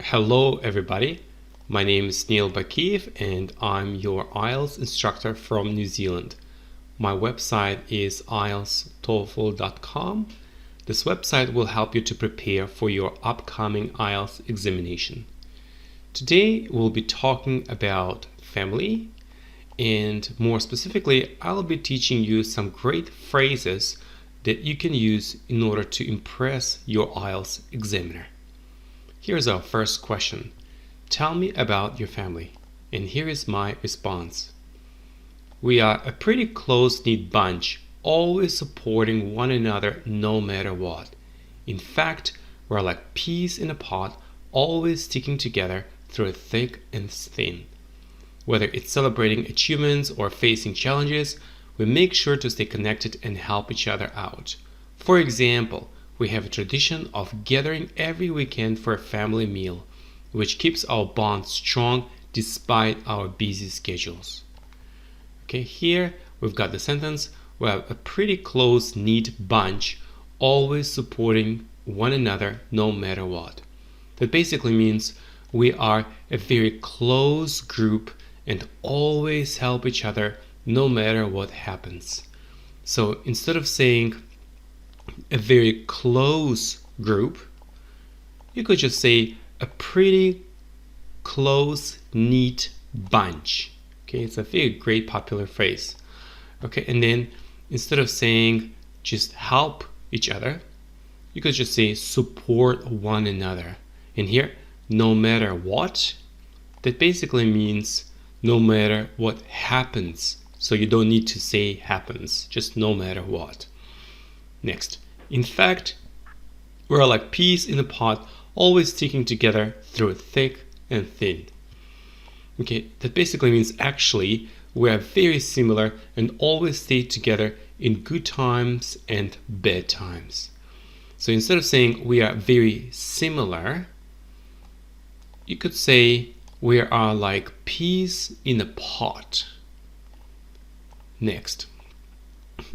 Hello everybody, my name is Bakiev and I'm your IELTS instructor from New Zealand. My website is IELTSTOEFL.com. This website will help you to prepare for your upcoming IELTS examination. Today we'll be talking about family, and more specifically I'll be teaching you some great phrases that you can use in order to impress your IELTS examiner. Here's our first question. Tell me about your family. And here is my response. We are a pretty close-knit bunch, always supporting one another no matter what. In fact, we're like peas in a pod, always sticking together through thick and thin. Whether it's celebrating achievements or facing challenges, we make sure to stay connected and help each other out. For example, we have a tradition of gathering every weekend for a family meal, which keeps our bond strong despite our busy schedules. Okay, here we've got the sentence, we're a pretty close-knit bunch, always supporting one another no matter what. That basically means we are a very close group and always help each other no matter what happens. So instead of saying a very close group, you could just say a pretty close-knit bunch. Okay, it's a very great popular phrase. Okay, and then instead of saying just help each other, you could just say support one another. And here, no matter what, that basically means no matter what happens. So you don't need to say happens, just no matter what. Next, in fact, we're like peas in a pod, always sticking together through thick and thin. Okay, that basically means actually we are very similar and always stay together in good times and bad times. So instead of saying we are very similar, you could say we are like peas in a pod. Next,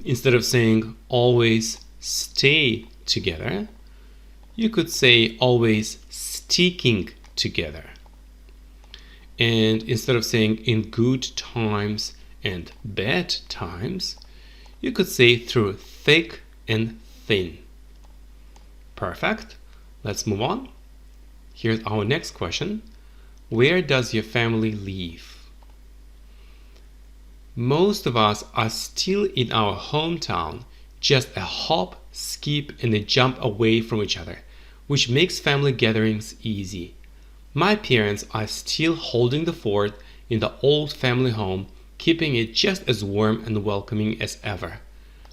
instead of saying always stay together, you could say always sticking together. And instead of saying in good times and bad times, you could say through thick and thin. Perfect. Let's move on. Here's our next question. Where does your family live? Most of us are still in our hometown, just a hop, skip, and a jump away from each other, which makes family gatherings easy. My parents are still holding the fort in the old family home, keeping it just as warm and welcoming as ever.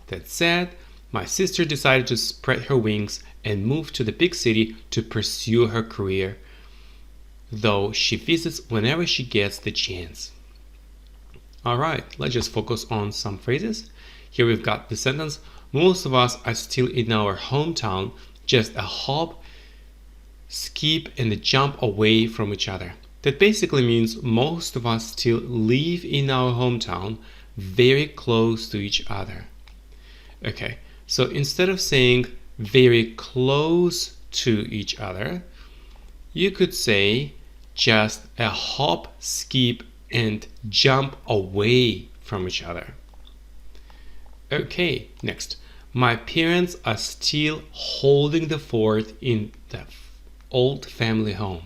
That said, my sister decided to spread her wings and move to the big city to pursue her career, though she visits whenever she gets the chance. Alright, let's just focus on some phrases. Here we've got the sentence, most of us are still in our hometown, just a hop, skip, and a jump away from each other. That basically means most of us still live in our hometown, very close to each other. Okay, so instead of saying very close to each other, you could say just a hop, skip, and jump away from each other. Okay, next. My parents are still holding the fort in the old family home.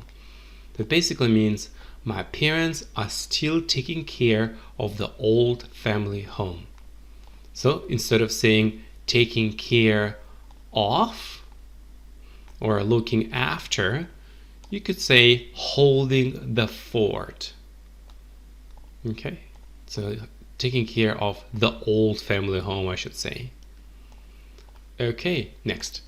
That basically means my parents are still taking care of the old family home. So instead of saying taking care of or looking after, you could say holding the fort. Okay, so taking care of the old family home, I should say. Okay, next.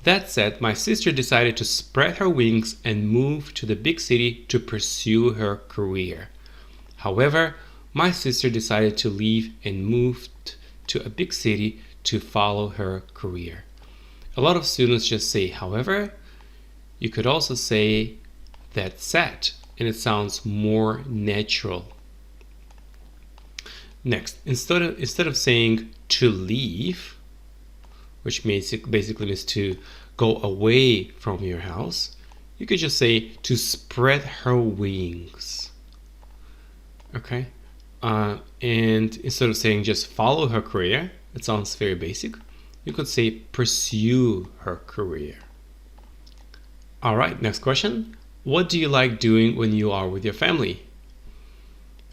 That said, my sister decided to spread her wings and move to the big city to pursue her career. However, my sister decided to leave and moved to a big city to follow her career. A lot of students just say however. You could also say that said, and it sounds more natural. Next, instead of saying to leave, which basically means to go away from your house, you could just say to spread her wings. Okay, and instead of saying just follow her career, it sounds very basic, you could say pursue her career. All right, next question. What do you like doing when you are with your family?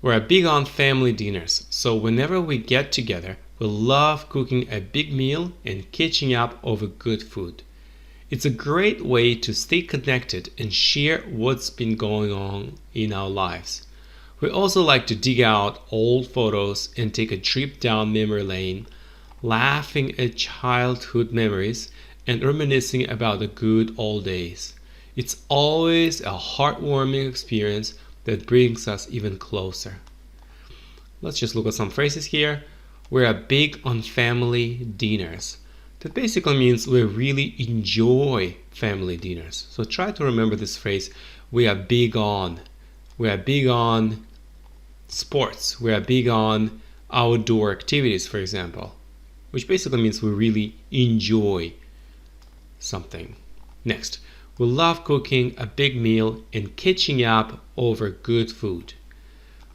We're big on family dinners, so whenever we get together, we love cooking a big meal and catching up over good food. It's a great way to stay connected and share what's been going on in our lives. We also like to dig out old photos and take a trip down memory lane, laughing at childhood memories and reminiscing about the good old days. It's always a heartwarming experience that brings us even closer. Let's just look at some phrases here. We're big on family dinners. That basically means we really enjoy family dinners. So try to remember this phrase, we are big on. We are big on sports. We are big on outdoor activities, for example, which basically means we really enjoy something. Next, we love cooking a big meal and catching up over good food.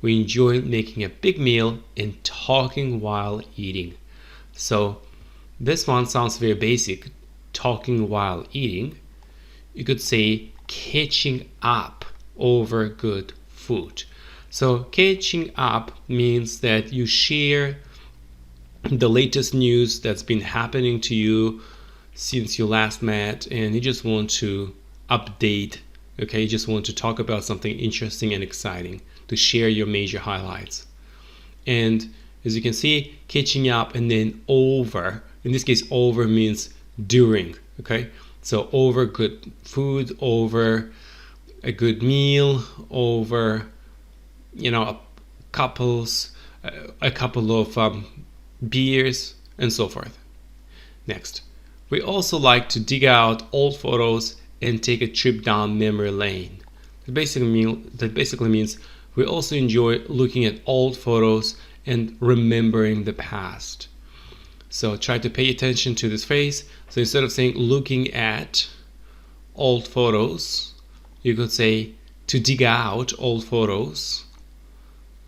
We enjoy making a big meal and talking while eating. So this one sounds very basic, talking while eating. You could say catching up over good food. So catching up means that you share the latest news that's been happening to you since you last met, and you just want to update, okay? You just want to talk about something interesting and exciting, to share your major highlights. And as you can see, catching up and then over. In this case, over means during, okay? So over good food, over a good meal, over, a couple of beers, and so forth. Next, we also like to dig out old photos and take a trip down memory lane. That basically means we also enjoy looking at old photos and remembering the past. So try to pay attention to this phrase. So instead of saying looking at old photos, you could say to dig out old photos.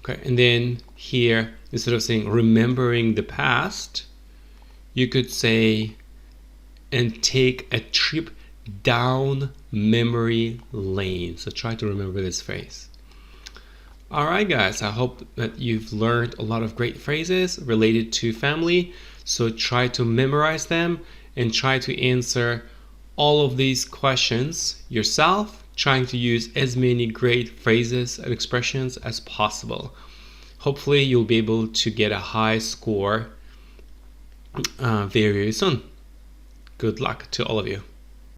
Okay, and then here, instead of saying remembering the past, you could say and take a trip down memory lane. So try to remember this phrase. All right, guys, I hope that you've learned a lot of great phrases related to family. So try to memorize them and try to answer all of these questions yourself, trying to use as many great phrases and expressions as possible. Hopefully, you'll be able to get a high score very, very soon. Good luck to all of you.